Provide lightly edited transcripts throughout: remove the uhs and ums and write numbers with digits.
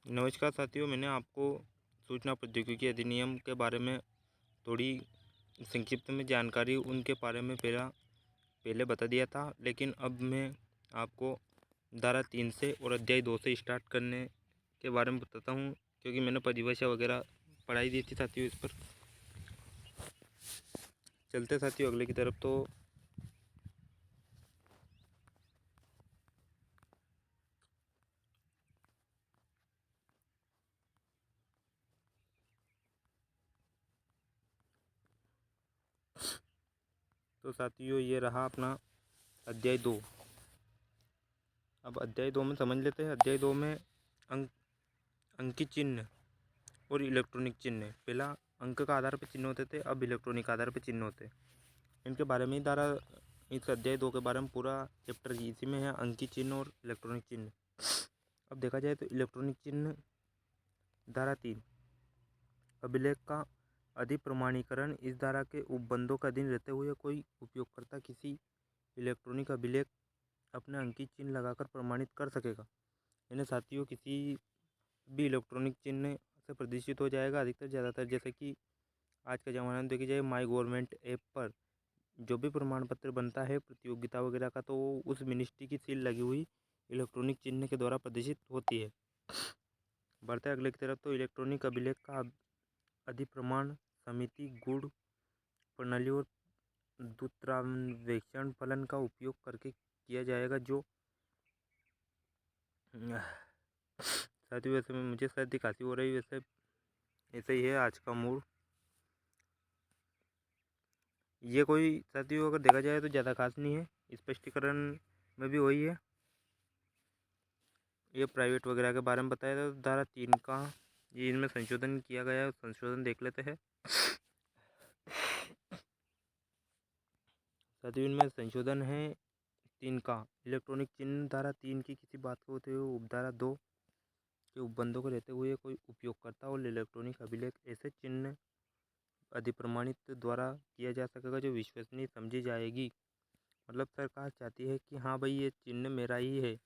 नमस्कार साथियों, मैंने आपको सूचना प्रौद्योगिकी अधिनियम के बारे में थोड़ी संक्षिप्त में जानकारी उनके बारे में पहले बता दिया था, लेकिन अब मैं आपको धारा 3 से और अध्याय 2 से स्टार्ट करने के बारे में बताता हूं, क्योंकि मैंने परिभाषा वगैरह पढ़ाई दी थी साथियों। इस पर चलते साथियों अगले की तरफ। तो साथियों ये रहा अपना अध्याय 2। अब अध्याय 2 में समझ लेते हैं। अध्याय 2 में अंकित चिन्ह और इलेक्ट्रॉनिक चिन्ह। पहला अंक का आधार पर चिन्ह होते थे, अब इलेक्ट्रॉनिक आधार पर चिन्ह होते हैं। इनके बारे में ही इस अध्याय 2 के बारे में पूरा चैप्टर इसी में है, अंकित चिन्ह और इलेक्ट्रॉनिक चिन्ह। अब देखा जाए तो इलेक्ट्रॉनिक चिन्ह धारा 3 अभिलेख का अधिप्रमाणीकरण। इस धारा के उपबंधों का अधीन रहते हुए कोई उपयोगकर्ता किसी इलेक्ट्रॉनिक अभिलेख अपने अंकित चिन्ह लगाकर प्रमाणित कर सकेगा। यानी साथियों किसी भी इलेक्ट्रॉनिक चिन्ह से प्रदर्शित हो जाएगा अधिकतर ज़्यादातर, जैसे कि आज के ज़माने में देखी जाए माई गवर्नमेंट ऐप पर जो भी प्रमाण पत्र बनता है प्रतियोगिता वगैरह का, तो उस मिनिस्ट्री की सील लगी हुई इलेक्ट्रॉनिक चिन्ह के द्वारा प्रदर्शित होती है। बढ़ते अगले की तरफ। तो इलेक्ट्रॉनिक अभिलेख का अधिप्रमाण समिति गुण प्रणाली और दूरन्वेक्षण फलन का उपयोग करके किया जाएगा। जो साथियों वैसे में मुझे सर्दी खांसी हो रही, वैसे ऐसे ही है आज का मूड। ये कोई साथियों अगर देखा जाए तो ज़्यादा खास नहीं है, स्पष्टीकरण में भी वही है। ये प्राइवेट वगैरह के बारे में बताया था। धारा 3 का ये इनमें संशोधन किया गया है, संशोधन देख लेते हैं। साथियों इनमें संशोधन है 3 का। इलेक्ट्रॉनिक चिन्ह धारा 3 की किसी बात को होते हुए उपधारा 2 के उपबंधों को रहते हुए कोई उपयोगकर्ता और इलेक्ट्रॉनिक अभिलेख ऐसे चिन्ह अधिप्रमाणित द्वारा किया जा सकेगा जो विश्वसनीय समझी जाएगी। मतलब सरकार चाहती है कि हाँ भाई ये चिन्ह मेरा ही है,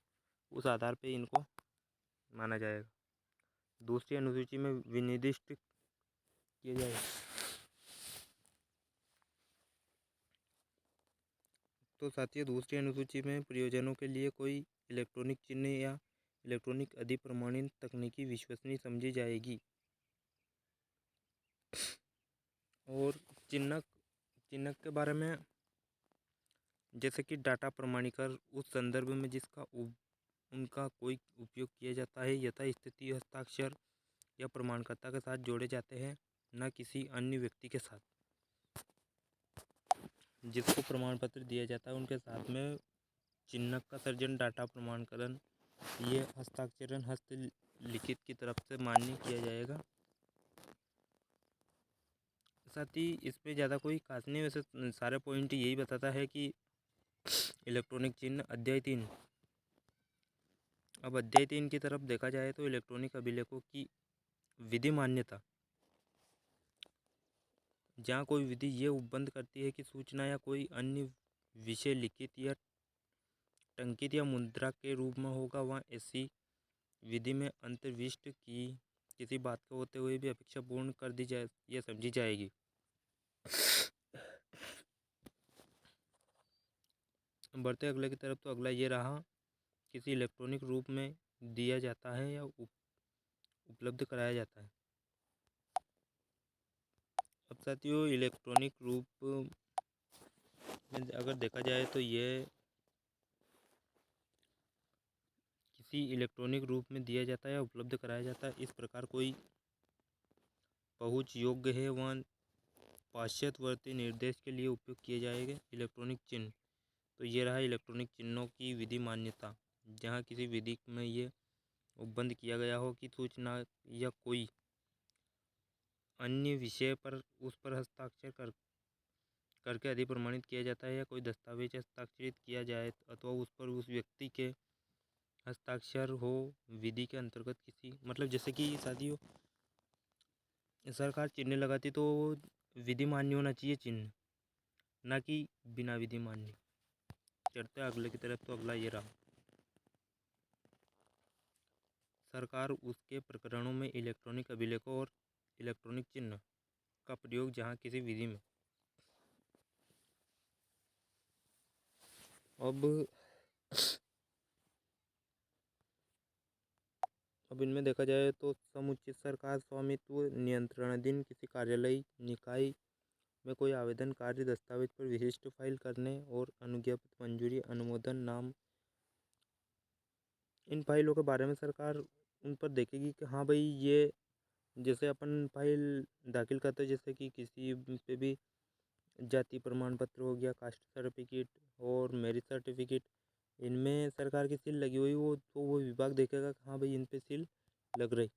उस आधार पे इनको माना जाएगा। दूसरी अनुसूची में विनिर्दिष्ट किया जाएगा। तो साथियों दूसरी अनुसूची में प्रयोजनों के लिए कोई इलेक्ट्रॉनिक चिन्ह या इलेक्ट्रॉनिक अधिप्रमाणित तकनीकी विश्वसनीय समझी जाएगी। और चिन्हक के बारे में जैसे कि डाटा प्रमाणीकर उस संदर्भ में जिसका उनका कोई उपयोग किया जाता है यथा स्थिति हस्ताक्षर या प्रमाणकर्ता के साथ जोड़े जाते हैं, न किसी अन्य व्यक्ति के साथ। जिसको प्रमाण पत्र दिया जाता है उनके साथ में चिन्हक का सर्जन डाटा प्रमाणीकरण ये हस्ताक्षरण हस्तलिखित की तरफ से मान्य किया जाएगा। साथ ही इसमें ज़्यादा कोई खास नहीं, वैसे सारे पॉइंट यही बताता है कि इलेक्ट्रॉनिक चिन्ह अध्याय 3। अब अध्याय 3 की तरफ देखा जाए तो इलेक्ट्रॉनिक अभिलेखों की विधि मान्यता। जहाँ कोई विधि ये उपबंध करती है कि सूचना या कोई अन्य विषय लिखित या टंकित या मुद्रा के रूप में होगा, वहाँ ऐसी विधि में अंतर्विष्ट की किसी बात को होते हुए भी अपेक्षा पूर्ण कर दी जाए यह समझी जाएगी। बढ़ते अगले की तरफ। तो अगला ये रहा किसी इलेक्ट्रॉनिक रूप में दिया जाता है या उपलब्ध कराया जाता है। अब साथियों इलेक्ट्रॉनिक रूप में अगर देखा जाए तो ये किसी इलेक्ट्रॉनिक रूप में दिया जाता है या उपलब्ध कराया जाता है। इस प्रकार कोई पहुँच योग्य है वह पाश्चात्यवर्ती निर्देश के लिए उपयोग किए जाएंगे इलेक्ट्रॉनिक चिन्ह। तो ये रहा इलेक्ट्रॉनिक चिन्हों की विधि मान्यता। जहाँ किसी विधि में ये उपबंध किया गया हो कि सूचना या कोई अन्य विषय पर उस पर हस्ताक्षर करके अधिप्रमाणित किया जाता है, या कोई दस्तावेज हस्ताक्षरित किया जाए अथवा उस पर उस व्यक्ति के हस्ताक्षर हो विधि के अंतर्गत किसी, मतलब जैसे कि साथियों सरकार चिन्ह लगाती तो विधि मान्य होना चाहिए चिन्ह, ना कि बिना विधि मान्य। चढ़ते अगले की तरफ। तो अगला ये रहा सरकार उसके प्रकरणों में इलेक्ट्रॉनिक अभिलेखों और इलेक्ट्रॉनिक चिन्ह का प्रयोग जहाँ किसी विधि में अब इनमें देखा जाए तो समुचित सरकार स्वामित्व नियंत्रणाधीन किसी कार्यालय निकाय में कोई आवेदन कार्य दस्तावेज पर विशिष्ट फाइल करने और अनुज्ञापत्र मंजूरी अनुमोदन नाम इन फाइलों के बारे में सरकार उन पर देखेगी कि हाँ भाई ये जैसे अपन फाइल दाखिल करते हैं, जैसे कि किसी पे भी जाति प्रमाण पत्र हो गया, कास्ट सर्टिफिकेट और मैरिज सर्टिफिकेट, इनमें सरकार की सील लगी हुई वो तो वो विभाग देखेगा कि हाँ भाई इन पे सील लग रही।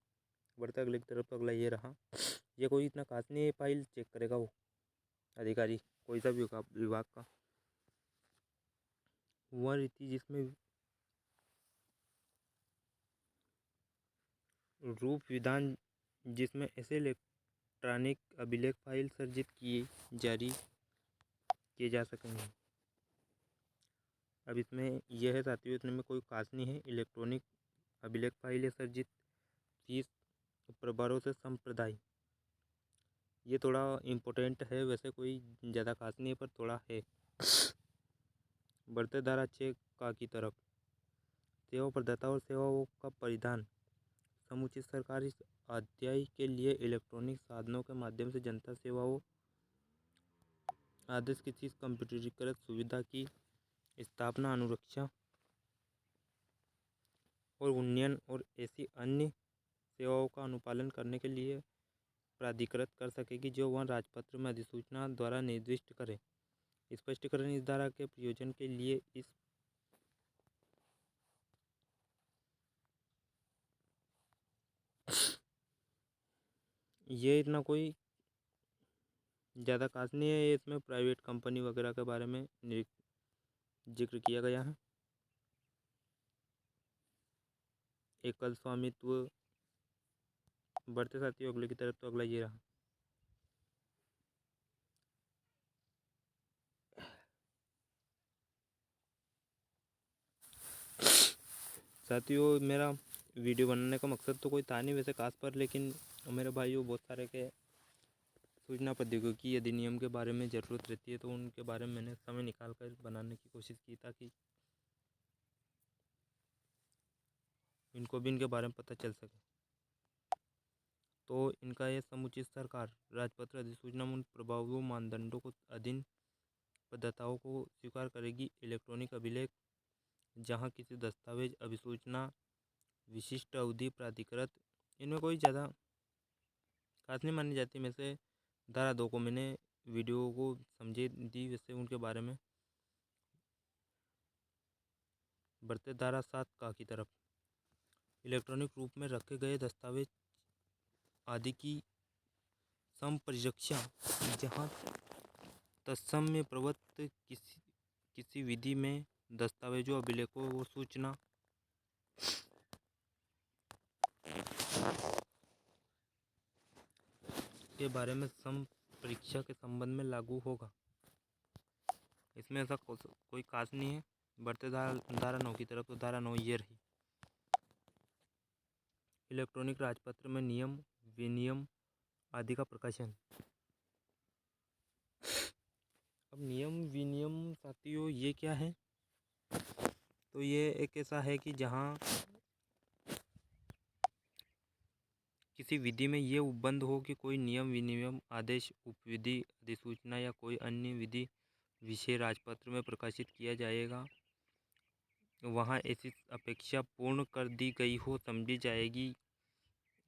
बढ़ता अगले की तरफ तो अगला ये रहा, ये कोई इतना खास नहीं है, फाइल चेक करेगा वो अधिकारी कोई सा भी विभाग का। वह रीति जिसमें रूप विधान जिसमें ऐसे इलेक्ट्रॉनिक अभिलेख फाइल सर्जित जारी किए जा सकेंगे। अब इसमें यह है साथियों, इतने में कोई खास नहीं है। इलेक्ट्रॉनिक अभिलेख फाइलें सर्जित 30 प्रभारों से संप्रदाय, ये थोड़ा इम्पोर्टेंट है, वैसे कोई ज़्यादा खास नहीं है पर थोड़ा है। बढ़ते धारा 6 का की तरफ सेवा प्रदाता और सेवाओं का परिधान समुचित सरकारी अध्याय के लिए इलेक्ट्रॉनिक साधनों के माध्यम से जनता सेवाओं आदेश किसी कंप्यूटरीकृत सुविधा की स्थापना, अनुरक्षा और उन्नयन और ऐसी अन्य सेवाओं का अनुपालन करने के लिए प्राधिकृत कर सकेगी जो वह राजपत्र में अधिसूचना द्वारा निर्दिष्ट करे। स्पष्टीकरण इस धारा के प्रयोजन के लिए इस ये इतना कोई ज़्यादा खास नहीं है। इसमें प्राइवेट कंपनी वगैरह के बारे में जिक्र किया गया है। एकल स्वामित्व, बढ़ते साथियों अगले की तरफ तो अगला ये रहा, साथियों मेरा वीडियो बनाने का मकसद तो कोई था नहीं वैसे खास पर, लेकिन मेरे भाइयों बहुत सारे के सूचना प्रौद्योगिकी अधिनियम के बारे में ज़रूरत रहती है, तो उनके बारे में मैंने समय निकाल कर बनाने की कोशिश की ताकि इनको भी इनके बारे में पता चल सके। तो इनका ये समुचित सरकार राजपत्र अधिसूचना उन प्रभावियों मानदंडों को अधीन पद्धताओं को स्वीकार करेगी। इलेक्ट्रॉनिक अभिलेख जहाँ किसी दस्तावेज अभिसूचना विशिष्ट अवधि प्राधिकृत, इनमें कोई ज़्यादा खास नहीं मानी जाती। में से धारा 2 को मैंने वीडियो को समझे दी, वैसे उनके बारे में। बढ़ते धारा 7 का की तरफ इलेक्ट्रॉनिक रूप में रखे गए दस्तावेज आदि की संपरीक्षा जहाँ तत्समय प्रवृत्त किसी विधि में दस्तावेजों अभिलेखों व सूचना के बारे में संपरीक्षा के संबंध में लागू होगा। इसमें ऐसा कोई खास नहीं है। बढ़ते धारा 9 की तरफ तो धारा 9 ये रही, इलेक्ट्रॉनिक राजपत्र में नियम विनियम आदि का प्रकाशन। अब नियम विनियम साथियों ये क्या है, तो ये एक ऐसा है कि जहाँ किसी विधि में ये उपबंध हो कि कोई नियम विनियम आदेश उपविधि अधिसूचना या कोई अन्य विधि विषय राजपत्र में प्रकाशित किया जाएगा, वहाँ ऐसी अपेक्षा पूर्ण कर दी गई हो समझी जाएगी।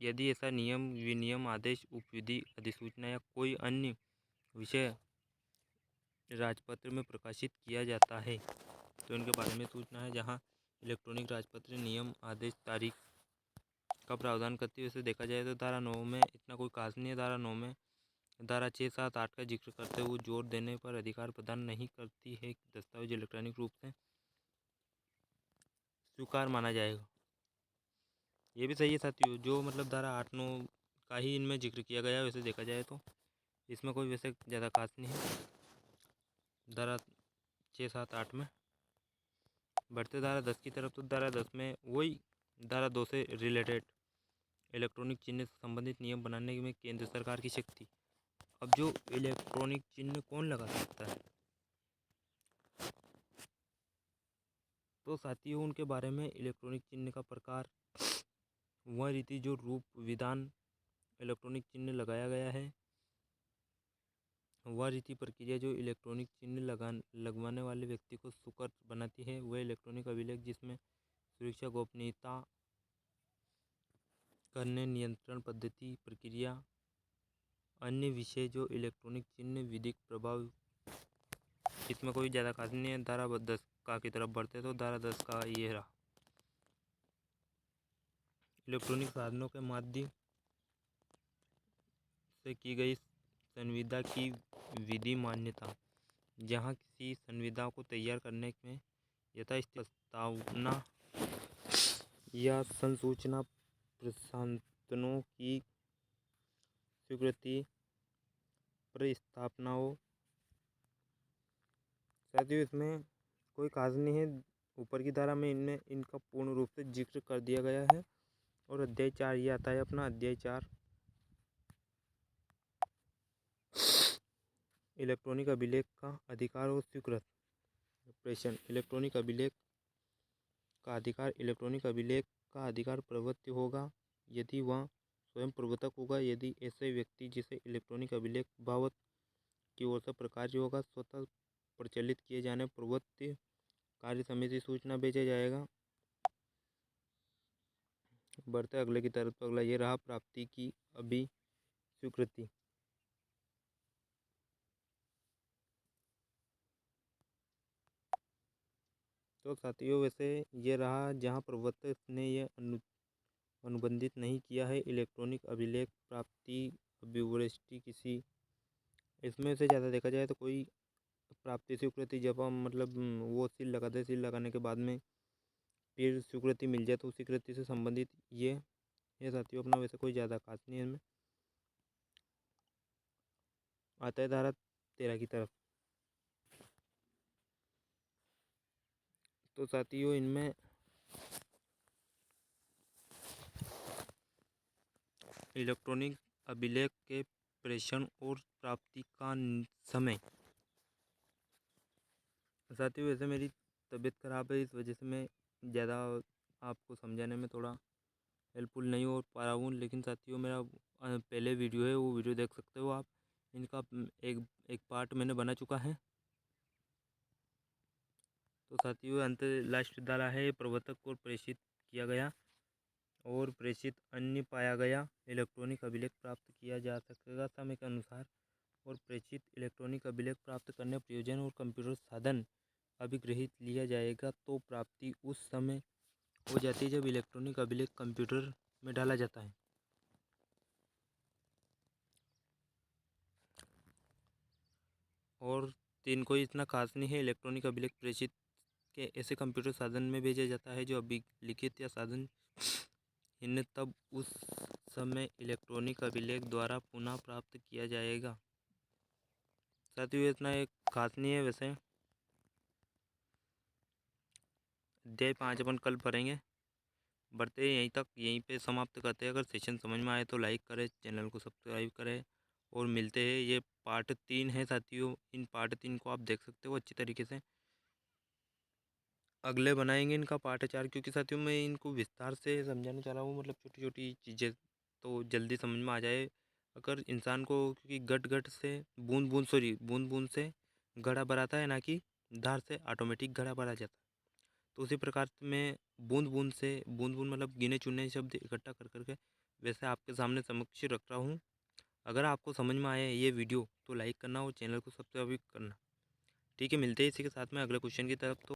यदि ऐसा नियम विनियम आदेश उपविधि अधिसूचना या कोई अन्य विषय राजपत्र में प्रकाशित किया जाता है तो इनके बारे में सूचना है। जहाँ इलेक्ट्रॉनिक राजपत्र नियम आदेश तारीख का प्रावधान करती है, वैसे देखा जाए तो धारा 9 में इतना कोई खास नहीं है। धारा 9 में धारा 6, 7, 8 का जिक्र करते हुए जोर देने पर अधिकार प्रदान नहीं करती है कि दस्तावेज इलेक्ट्रॉनिक रूप से स्वीकार माना जाएगा। ये भी सही है साथियों, जो मतलब धारा 8, 9 का ही इनमें जिक्र किया गया है। वैसे देखा जाए तो इसमें कोई वैसे ज़्यादा खास नहीं है। धारा 6, 7, 8 में बढ़ते धारा 10 की तरफ तो धारा 10 में वही धारा 2 से रिलेटेड इलेक्ट्रॉनिक चिन्ह से संबंधित नियम बनाने में केंद्र सरकार की शक्ति। अब जो इलेक्ट्रॉनिक चिन्ह कौन लगा सकता है, तो साथियों उनके बारे में इलेक्ट्रॉनिक चिन्ह का प्रकार, वह रीति जो रूप विधान इलेक्ट्रॉनिक चिन्ह लगाया गया है, वह रीति प्रक्रिया जो इलेक्ट्रॉनिक चिन्ह लगवाने वाले व्यक्ति को सुकर बनाती है, वह इलेक्ट्रॉनिक अभिलेख जिसमें सुरक्षा गोपनीयता करने नियंत्रण पद्धति प्रक्रिया अन्य विषय जो इलेक्ट्रॉनिक चिन्ह विधिक प्रभाव। इसमें कोई ज़्यादा खास नहीं है। धारा 10 का की तरफ बढ़ते तो धारा 10 का ये रहा, इलेक्ट्रॉनिक साधनों के माध्यम से की गई संविदा की विधि मान्यता। जहाँ किसी संविदा को तैयार करने में यथास्थिति प्रस्तावना या संसूचना प्रशासनों की स्वीकृति प्रस्तावनाओं। साथियों इसमें कोई खास नहीं है, ऊपर की धारा में इनमें इनका पूर्ण रूप से जिक्र कर दिया गया है। और अध्याय 4 ये आता है अपना अध्याय 4, इलेक्ट्रॉनिक अभिलेख का अधिकार और स्वीकृत प्रेषण। इलेक्ट्रॉनिक अभिलेख का अधिकार, इलेक्ट्रॉनिक अभिलेख का अधिकार प्रवर्त्य होगा यदि वह स्वयं प्रवर्तक होगा, यदि ऐसे व्यक्ति जिसे इलेक्ट्रॉनिक अभिलेख भावत की ओर से प्रकार्य होगा स्वतः प्रचलित किए जाने प्रवर्त्य कार्य समिति सूचना भेजा जाएगा। बढ़ते अगले की तरफ, तो अगला ये रहा प्राप्ति की अभी स्वीकृति। तो साथियों वैसे ये रहा जहाँ प्रवर्तक ने यह अनुबंधित नहीं किया है इलेक्ट्रॉनिक अभिलेख प्राप्ति अभिवृष्टि किसी, इसमें से ज़्यादा देखा जाए तो कोई प्राप्ति स्वीकृति जब हम मतलब वो सील लगाते, सील लगाने के बाद में फिर स्वीकृति मिल जाए तो स्वीकृति से संबंधित ये साथियों अपना वैसे कोई ज़्यादा खास नहीं है। इनमें आता है धारा 13 की तरफ। तो साथियों इनमें इलेक्ट्रॉनिक अभिलेख के प्रेषण और प्राप्ति का समय। साथियों वैसे मेरी तबीयत ख़राब है, इस वजह से मैं ज़्यादा आपको समझाने में थोड़ा हेल्पफुल नहीं हो पा रहा हूँ, लेकिन साथियों मेरा पहले वीडियो है वो वीडियो देख सकते हो आप, इनका एक पार्ट मैंने बना चुका है। तो साथियों अंत लास्ट डाला है प्रवर्तक को प्रेषित किया गया और प्रेषित अन्य पाया गया इलेक्ट्रॉनिक अभिलेख प्राप्त किया जा सकेगा समय के अनुसार। और प्रेषित इलेक्ट्रॉनिक अभिलेख प्राप्त करने प्रयोजन और कंप्यूटर साधन अभिग्रहित लिया जाएगा तो प्राप्ति उस समय हो जाती है जब इलेक्ट्रॉनिक अभिलेख कंप्यूटर में डाला जाता है। और 3 कोई इतना खास नहीं है। इलेक्ट्रॉनिक अभिलेख प्रेषित के ऐसे कंप्यूटर साधन में भेजा जाता है जो अभिलिखित या साधन इन तब उस समय इलेक्ट्रॉनिक अभिलेख द्वारा पुनः प्राप्त किया जाएगा। साथियों इतना एक खास नहीं है वैसे। अध्याय 5 अपन कल पढ़ेंगे। बढ़ते यहीं तक, यहीं पे समाप्त करते हैं। अगर सेशन समझ में आए तो लाइक करें, चैनल को सब्सक्राइब करें और मिलते हैं। ये पार्ट 3 है साथियों, इन पार्ट 3 को आप देख सकते हो अच्छी तरीके से। अगले बनाएंगे इनका पार्ट 4, क्योंकि साथियों मैं इनको विस्तार से समझाना चाह रहा हूँ, मतलब छोटी छोटी चीज़ें तो जल्दी समझ में आ जाए। अगर इंसान को, क्योंकि गट गट से बूंद बूंद से घड़ा भराता है, ना कि धार से ऑटोमेटिक घड़ा भरा जाता है। तो उसी प्रकार से मैं बूंद बूंद मतलब गिने चुने शब्द इकट्ठा कर करके वैसे आपके सामने समक्ष रख रहा हूँ। अगर आपको समझ में आया ये वीडियो तो लाइक करना और चैनल को सब्सक्राइब करना। ठीक है, मिलते हैं इसी के साथ में अगले क्वेश्चन की तरफ। तो